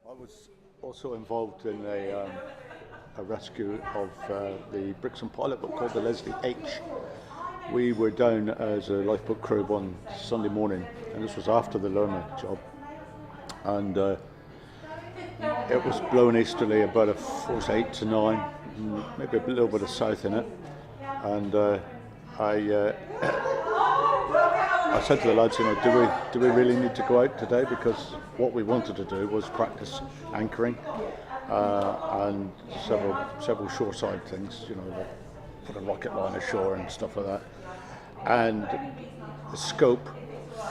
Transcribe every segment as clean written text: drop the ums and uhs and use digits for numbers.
I was also involved in a rescue of the Brixham pilot boat called the Leslie H. We were down as a lifeboat crew one Sunday morning, and this was after the Lerma job, and it was blowing easterly, about a force 8 to 9, maybe a little bit of south in it, and I said to the lads, do we really need to go out today? Because what we wanted to do was practice anchoring and several shoreside things, like put a rocket line ashore and stuff like that. And the scope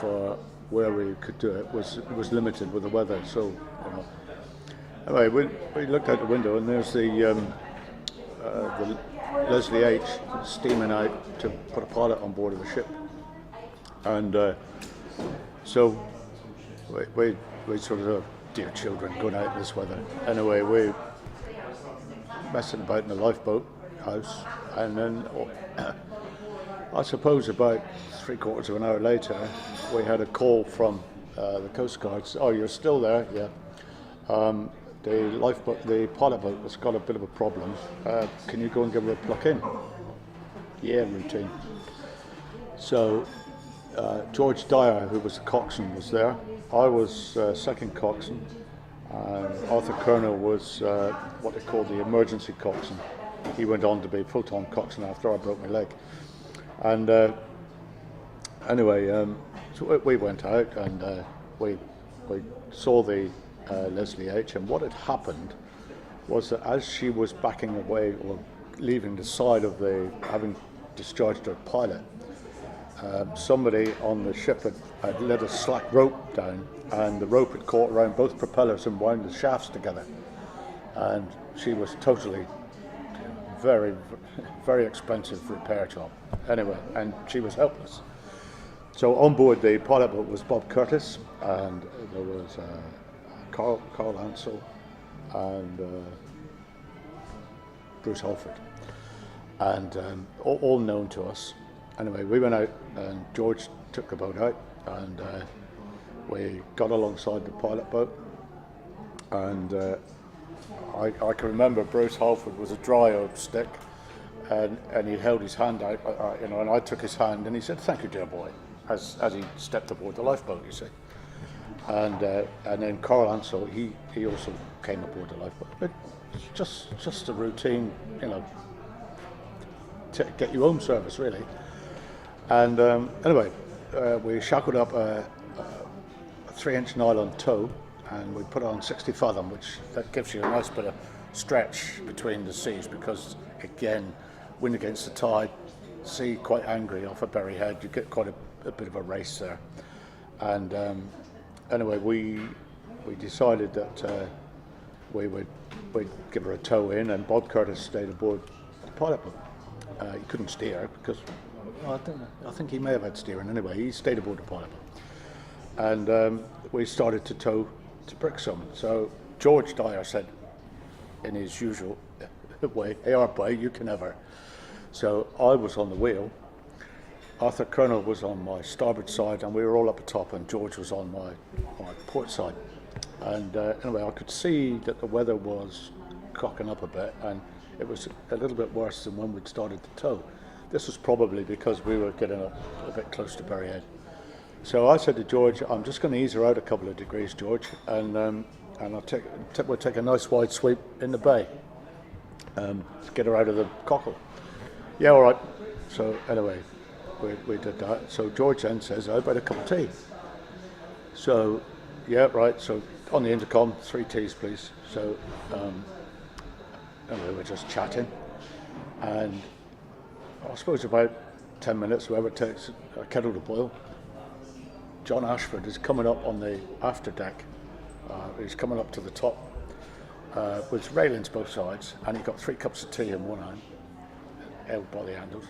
for where we could do it was limited with the weather. So, anyway, we looked out the window and there's the Leslie H steaming out to put a pilot on board of the ship. And so we sort of, dear children, going out in this weather. Anyway, we messing about in the lifeboat house, and then I suppose about 3/4 of an hour later, we had a call from the Coast Guard. Oh, you're still there? Yeah. The pilot boat has got a bit of a problem. Can you go and give her a pluck in? Yeah, routine. So George Dyer, who was the coxswain, was there. I was second coxswain. Arthur Colonel was what they call the emergency coxswain. He went on to be full-time coxswain after I broke my leg. And anyway, so we went out and we saw the Leslie H. And what had happened was that as she was backing away or leaving the side of having discharged her pilot, somebody on the ship had let a slack rope down, and the rope had caught around both propellers and wound the shafts together. And she was totally very, very expensive repair job. Anyway, and she was helpless. So on board the pilot boat was Bob Curtis, and there was Carl Ansell and Bruce Halford, and all known to us. Anyway, we went out and George took the boat out, and we got alongside the pilot boat, and I can remember Bruce Halford was a dry oak stick, and he held his hand out, and I took his hand and he said, "Thank you, dear boy," as he stepped aboard the lifeboat, you see. And then Carl Ansell, he also came aboard the lifeboat. But just a routine, to get you home service, really. And anyway, we shackled up a 3-inch nylon tow, and we put on 60 fathom, which that gives you a nice bit of stretch between the seas, because again, wind against the tide, sea quite angry off of Berry Head, you get quite a bit of a race there. And anyway, we decided that we'd give her a tow in, and Bob Curtis stayed aboard the pilot boat. He couldn't steer because I think he may have had steering anyway. He stayed aboard the pilot boat, and we started to tow to Brixham. So George Dyer said, in his usual way, "Hey, our boy, you can have her." So I was on the wheel. Arthur Colonel was on my starboard side, and we were all up the top, and George was on my port side. And anyway, I could see that the weather was cocking up a bit, and it was a little bit worse than when we'd started to tow. This was probably because we were getting up a bit close to Berry Head. So I said to George, "I'm just going to ease her out a couple of degrees, George, and we'll take a nice wide sweep in the bay to get her out of the cockle." "Yeah, all right." So anyway, we did that. So George then says, "How about a cup of tea?" So, yeah, right. So on the intercom, 3 teas, please. So anyway, we're just chatting, and I suppose about 10 minutes, whoever takes a kettle to boil, John Ashford is coming up on the after deck. He's coming up to the top with railings both sides, and he's got 3 cups of tea in one hand, held by the handles,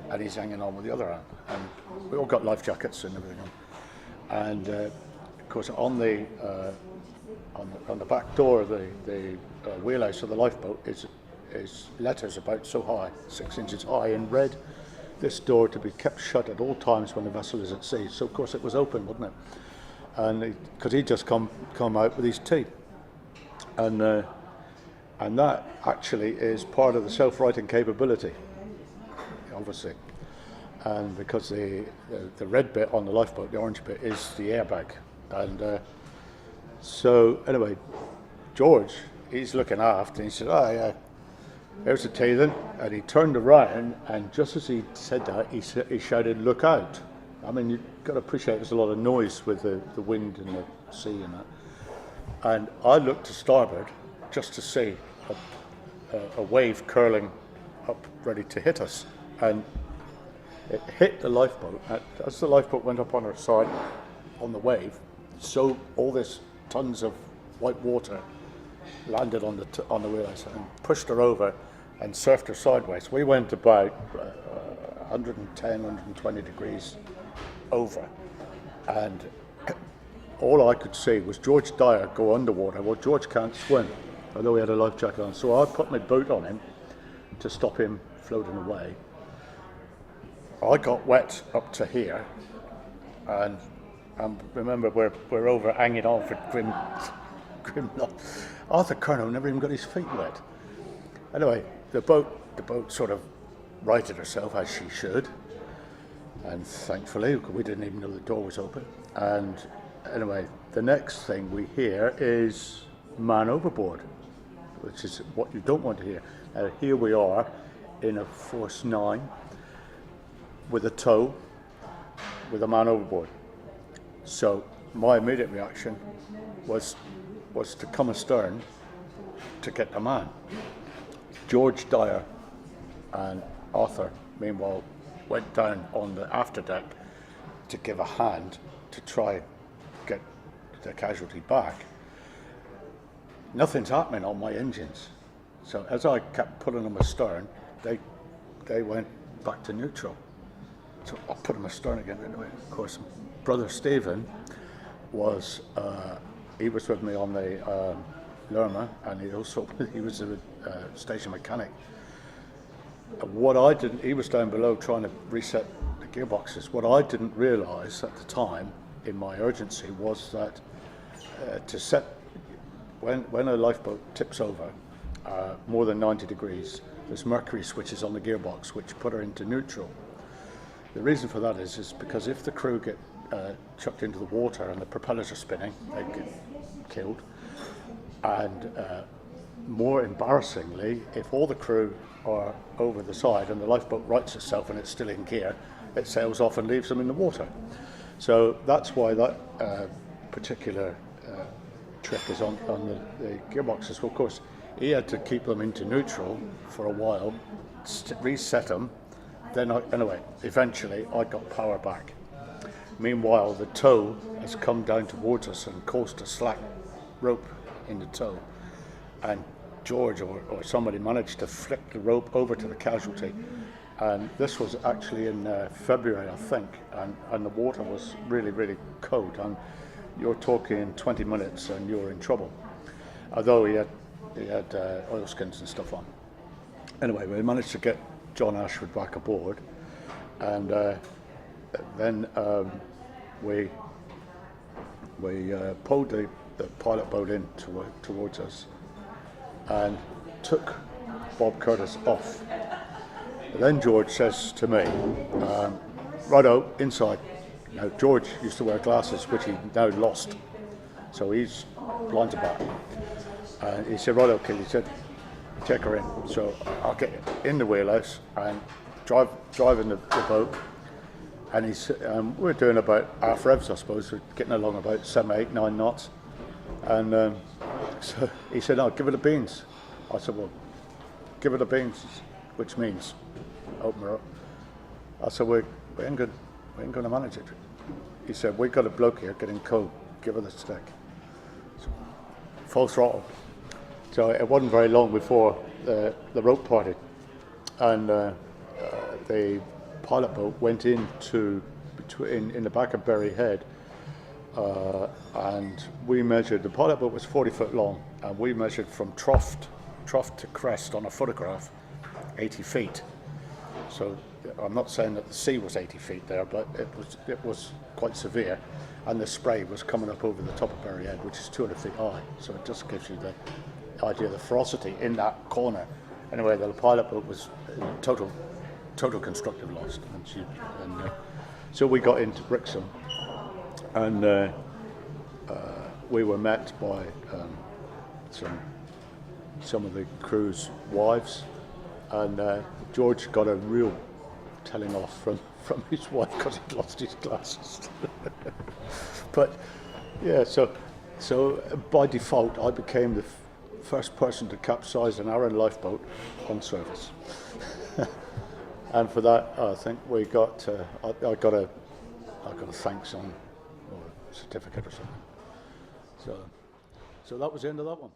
and he's hanging on with the other hand. And we all got life jackets and everything on. And of course, on the back door of the wheelhouse of the lifeboat is letters about so high, 6 inches high, in red. This door to be kept shut at all times when the vessel is at sea. So of course it was open, wasn't it? And because he'd just come out with his tea. and that actually is part of the self-righting capability, obviously. And because the red bit on the lifeboat, the orange bit, is the airbag. And so anyway, George, he's looking aft, and he said, "Oh yeah, there's the teething." And he turned around, and just as he said that, he shouted, "Look out!" I mean, you've got to appreciate there's a lot of noise with the wind and the sea and that. And I looked to starboard just to see a wave curling up, ready to hit us. And it hit the lifeboat. As the lifeboat went up on her side on the wave, so all this tons of white water landed on the wheelhouse and pushed her over and surfed her sideways. We went about 110, 120 degrees over, and all I could see was George Dyer go underwater. Well, George can't swim, although he had a life jacket on, so I put my boot on him to stop him floating away. I got wet up to here, and remember we're over hanging on for grim Arthur Curnow never even got his feet wet. Anyway, the boat sort of righted herself, as she should, and thankfully we didn't even know the door was open. And anyway, the next thing we hear is man overboard, which is what you don't want to hear. Here we are in a force 9 with a tow with a man overboard. So my immediate reaction was to come astern to get the man. George Dyer and Arthur, meanwhile, went down on the afterdeck to give a hand to try get the casualty back. Nothing's happening on my engines. So as I kept pulling them astern, they went back to neutral. So I put them astern again anyway. Of course, brother Stephen was he was with me on the Lerma, and he was a station mechanic. He was down below trying to reset the gearboxes. What I didn't realise at the time, in my urgency, was that to set when a lifeboat tips over more than 90 degrees, there's mercury switches on the gearbox which put her into neutral. The reason for that is because if the crew get chucked into the water and the propellers are spinning, they get killed. And more embarrassingly, if all the crew are over the side and the lifeboat rights itself and it's still in gear, it sails off and leaves them in the water. So that's why that particular trick is on the gearboxes. Well, of course, he had to keep them into neutral for a while, reset them. Then eventually I got power back. Meanwhile, the tow has come down towards us and caused a slack rope in the tow. And George or somebody managed to flick the rope over to the casualty. And this was actually in February, I think, and the water was really, really cold. And you're talking 20 minutes and you're in trouble. Although he had oilskins and stuff on. Anyway, we managed to get John Ashford back aboard, and then we pulled the pilot boat in towards us and took Bob Curtis off. And then George says to me, "Righto, inside." Now George used to wear glasses, which he now lost, so he's blind to back. And he said, "Righto, kid," he said, "take her in." So I'll get in the wheelhouse and drive in the boat. And he said, we're doing about half revs, I suppose. We're getting along about 7, 8, 9 knots. And so he said, "No, give her the beans." I said, "Well, give her the beans," which means open her up. I said, we ain't going to manage it." He said, "We've got a bloke here getting cold. Give her the stick." So, full throttle. So it wasn't very long before the rope parted, and the pilot boat went into in the back of Berry Head, and we measured. The pilot boat was 40 foot long, and we measured from trough to crest on a photograph 80 feet. So I'm not saying that the sea was 80 feet there, but it was quite severe. and the spray was coming up over the top of Berry Head, which is 200 feet high. So it just gives you the idea of the ferocity in that corner. Anyway, the pilot boat was total constructive loss, and so we got into Brixham, and we were met by some of the crew's wives, and George got a real telling off from his wife because he'd lost his glasses. But yeah, so by default I became the first person to capsize an Aaron lifeboat on service. And for that, I think we got I got a thanks on, or a certificate or something. So that was the end of that one.